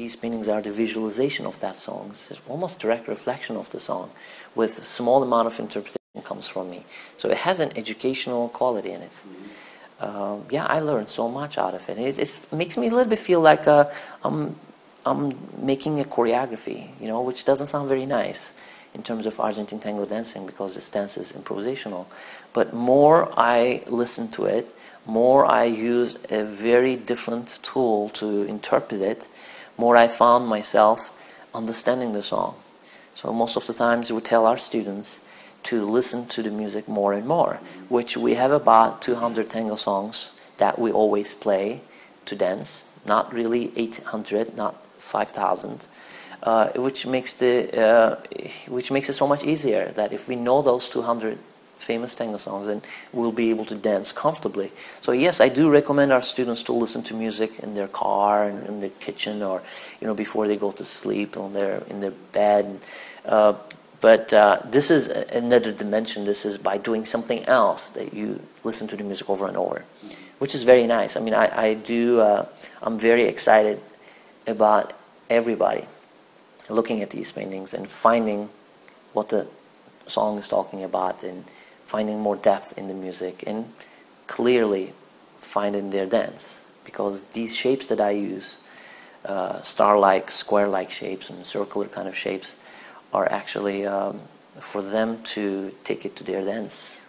these paintings are the visualization of that song. It's almost direct reflection of the song, with a small amount of interpretation comes from me. So it has an educational quality in it. Yeah, I learned so much out of it. It makes me a little bit feel like I'm making a choreography, you know, which doesn't sound very nice in terms of Argentine tango dancing, because this dance is improvisational. But more I listen to it, more I use a very different tool to interpret it, more I found myself understanding the song. So most of the times we tell our students to listen to the music more and more, which we have about 200 tango songs that we always play to dance, not really 800, not 5,000, which makes it so much easier that if we know those 200 famous tango songs, then we'll be able to dance comfortably. So yes, I do recommend our students to listen to music in their car, and in their kitchen, or before they go to sleep, in their bed. But this is another dimension. This is by doing something else that you listen to the music over and over, which is very nice. I mean, I'm very excited about everybody looking at these paintings and finding what the song is talking about, and finding more depth in the music, and clearly finding their dance. Because these shapes that I use, star-like, square-like shapes, and circular kind of shapes, are actually for them to take it to their dance.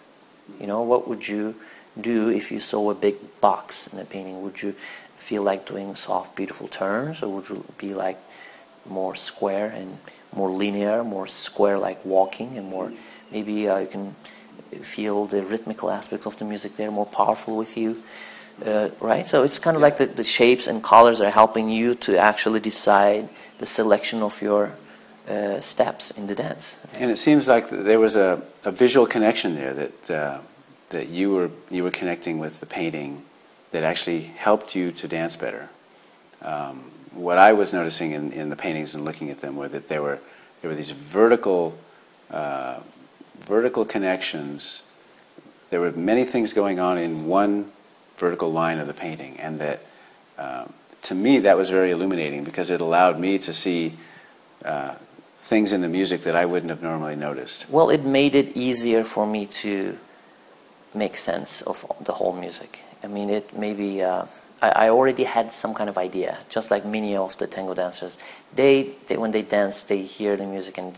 What would you do if you saw a big box in a painting? Would you feel like doing soft, beautiful turns, or would you be like more square and more linear, more square-like walking, and more maybe you can feel the rhythmical aspect of the music there more powerful with you, right? So it's kind of like the shapes and colors are helping you to actually decide the selection of your steps in the dance. And it seems like there was a visual connection there, that you were connecting with the painting, that actually helped you to dance better. What I was noticing in the paintings and looking at them were that there were these vertical connections. There were many things going on in one vertical line of the painting, and that to me that was very illuminating, because it allowed me to see things in the music that I wouldn't have normally noticed. Well, it made it easier for me to make sense of the whole music. I mean, it maybe I already had some kind of idea, just like many of the tango dancers. They when they dance, they hear the music and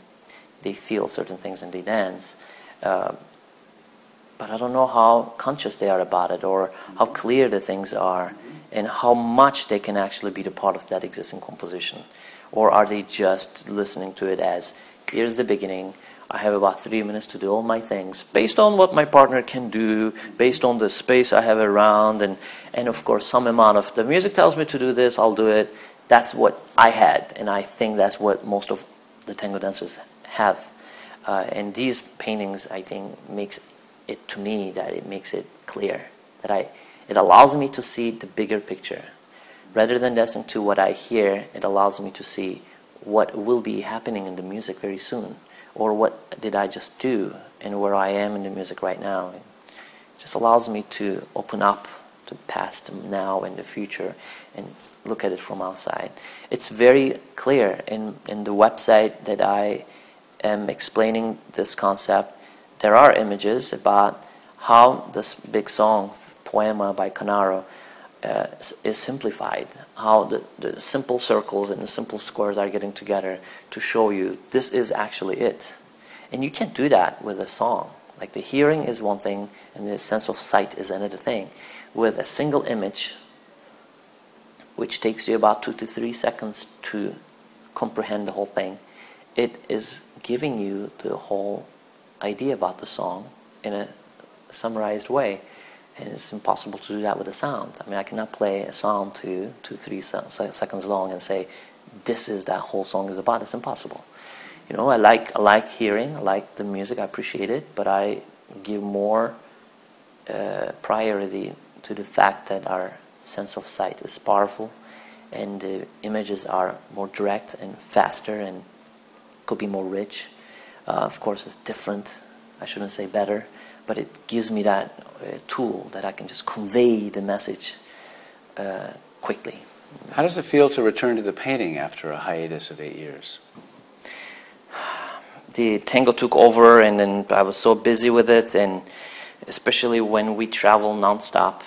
they feel certain things and they dance. But I don't know how conscious they are about it, or how clear the things are, and how much they can actually be the part of that existing composition. Or are they just listening to it as, here's the beginning, I have about 3 minutes to do all my things, based on what my partner can do, based on the space I have around, and of course some amount of, the music tells me to do this, I'll do it. That's what I had, and I think that's what most of the tango dancers have. And these paintings, I think, makes it to me, that it makes it clear, that it allows me to see the bigger picture. Rather than dancing to what I hear, it allows me to see what will be happening in the music very soon, or what did I just do, and where I am in the music right now. It just allows me to open up to past, now, and the future, and look at it from outside. It's very clear in the website that I am explaining this concept. There are images about how this big song, Poema by Canaro, is simplified, how the simple circles and the simple squares are getting together to show you this is actually it. And you can't do that with a song. Like, the hearing is one thing and the sense of sight is another thing. With a single image, which takes you about 2 to 3 seconds to comprehend the whole thing, it is giving you the whole idea about the song in a summarized way. And it's impossible to do that with a sound. I mean, I cannot play a song to 3 seconds long and say, this is that whole song is about. It's impossible. I like hearing, I like the music, I appreciate it, but I give more priority to the fact that our sense of sight is powerful, and the images are more direct and faster and could be more rich. Of course, it's different. I shouldn't say better, but it gives me that tool that I can just convey the message quickly. How does it feel to return to the painting after a hiatus of 8 years? The tango took over, and then I was so busy with it, and especially when we travel nonstop,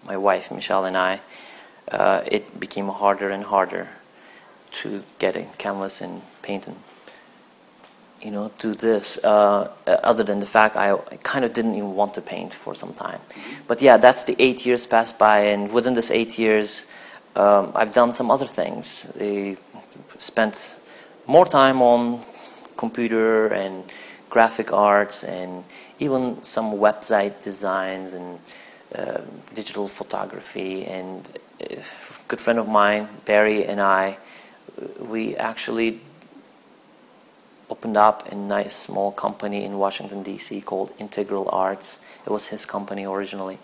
my wife Michelle and I, it became harder and harder to get a canvas and paint and do this. Other than the fact I kind of didn't even want to paint for some time, but yeah, that's the 8 years passed by, and within this 8 years, I've done some other things. I spent more time on computer and graphic arts and even some website designs and digital photography. And a good friend of mine, Barry, and we actually opened up a nice small company in Washington D.C. called Integral Arts. It was his company originally,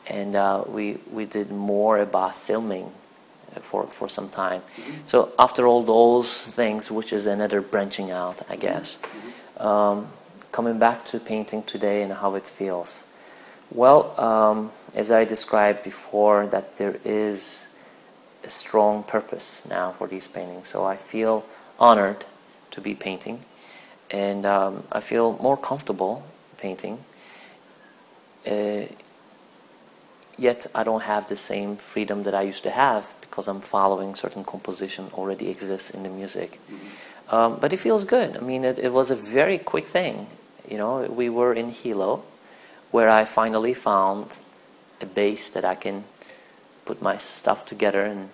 and we did more about filming for some time. So after all those things, which is another branching out, I guess, coming back to painting today and how it feels. Well, as I described before, that there is a strong purpose now for these paintings. So I feel honored to be painting, and I feel more comfortable painting. Yet I don't have the same freedom that I used to have, because I'm following certain composition already exists in the music. But it feels good. I mean, it was a very quick thing. We were in Hilo, where I finally found a base that I can put my stuff together and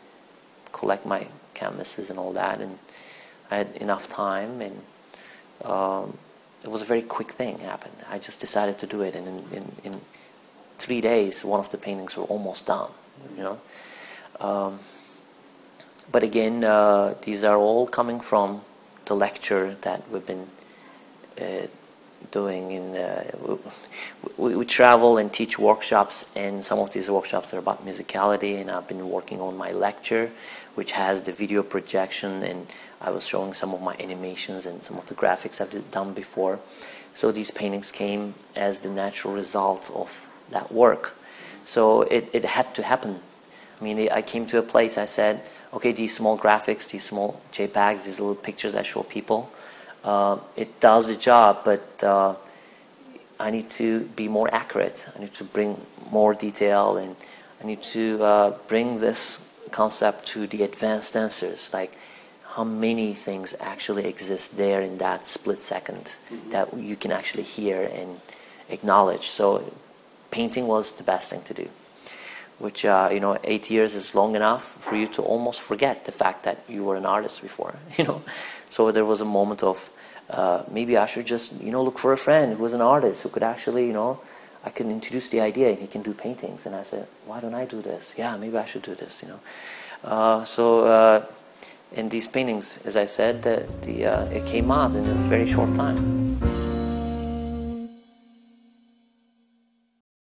collect my canvases and all that, and I had enough time, and it was a very quick thing happened. I just decided to do it, and in 3 days, one of the paintings were almost done. But again, these are all coming from the lecture that we've been doing. We travel and teach workshops, and some of these workshops are about musicality, and I've been working on my lecture, which has the video projection, and I was showing some of my animations and some of the graphics I've done before. So these paintings came as the natural result of that work. So it had to happen. I mean, I came to a place, I said, okay, these small graphics, these small JPEGs, these little pictures I show people, it does the job, but I need to be more accurate. I need to bring more detail, and I need to bring this concept to the advanced dancers, like how many things actually exist there in that split second that you can actually hear and acknowledge. So painting was the best thing to do, which 8 years is long enough for you to almost forget the fact that you were an artist before. So there was a moment of maybe I should just look for a friend who was an artist who could actually I can introduce the idea and he can do paintings. And I said, why don't I do this? Yeah, maybe I should do this. So in these paintings, as I said, it came out in a very short time.